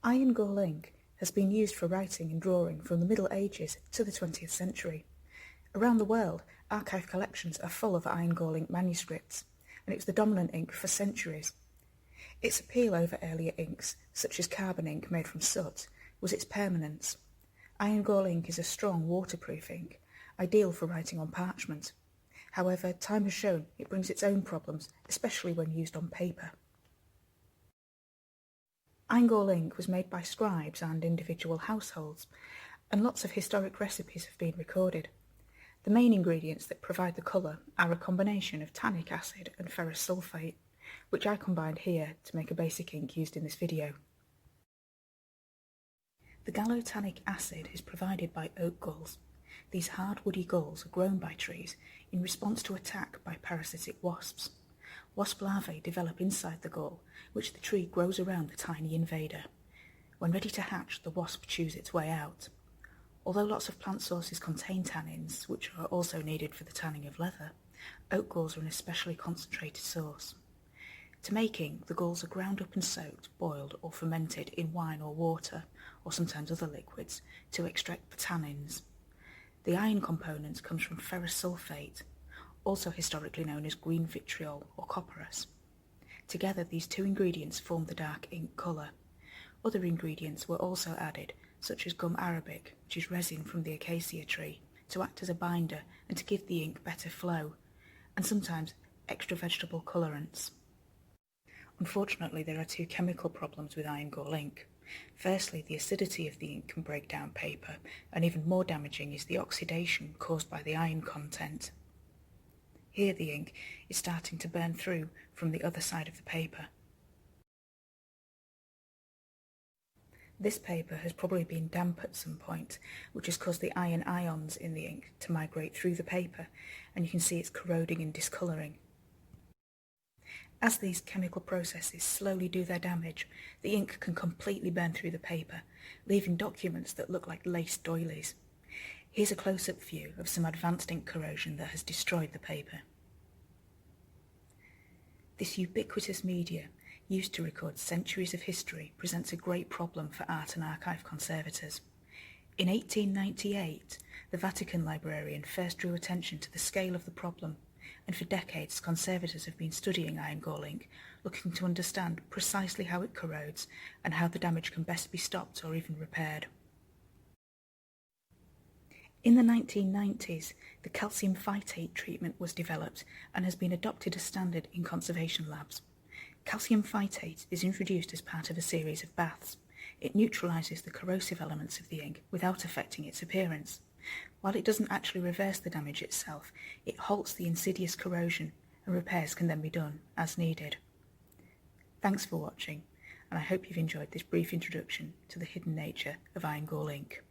Iron gall ink has been used for writing and drawing from the Middle Ages to the 20th century. Around the world, archive collections are full of iron gall ink manuscripts, and it was the dominant ink for centuries. Its appeal over earlier inks, such as carbon ink made from soot, was its permanence. Iron gall ink is a strong waterproof ink, ideal for writing on parchment. However, time has shown it brings its own problems, especially when used on paper. Iron gall ink was made by scribes and individual households, and lots of historic recipes have been recorded. The main ingredients that provide the colour are a combination of tannic acid and ferrous sulfate, which I combined here to make a basic ink used in this video. The gallotannic acid is provided by oak galls. These hard woody galls are grown by trees in response to attack by parasitic wasps. Wasp larvae develop inside the gall, which the tree grows around the tiny invader. When ready to hatch, the wasp chews its way out. Although lots of plant sources contain tannins, which are also needed for the tanning of leather, oak galls are an especially concentrated source. To make ink, the galls are ground up and soaked, boiled or fermented in wine or water, or sometimes other liquids, to extract the tannins. The iron component comes from ferrous sulfate, also historically known as green vitriol or copperas. Together, these two ingredients form the dark ink colour. Other ingredients were also added, such as gum arabic, which is resin from the acacia tree, to act as a binder and to give the ink better flow, and sometimes extra vegetable colorants. Unfortunately, there are two chemical problems with iron gall ink. Firstly, the acidity of the ink can break down paper, and even more damaging is the oxidation caused by the iron content. Here the ink is starting to burn through from the other side of the paper. This paper has probably been damp at some point, which has caused the iron ions in the ink to migrate through the paper, and you can see it's corroding and discolouring. As these chemical processes slowly do their damage, the ink can completely burn through the paper, leaving documents that look like laced doilies. Here's a close-up view of some advanced ink corrosion that has destroyed the paper. This ubiquitous media, used to record centuries of history, presents a great problem for art and archive conservators. In 1898, the Vatican librarian first drew attention to the scale of the problem, and for decades conservators have been studying iron gall ink, looking to understand precisely how it corrodes and how the damage can best be stopped or even repaired. In the 1990s, the calcium phytate treatment was developed and has been adopted as standard in conservation labs. Calcium phytate is introduced as part of a series of baths. It neutralises the corrosive elements of the ink without affecting its appearance. While it doesn't actually reverse the damage itself, it halts the insidious corrosion, and repairs can then be done as needed. Thanks for watching, and I hope you've enjoyed this brief introduction to the hidden nature of iron gall ink.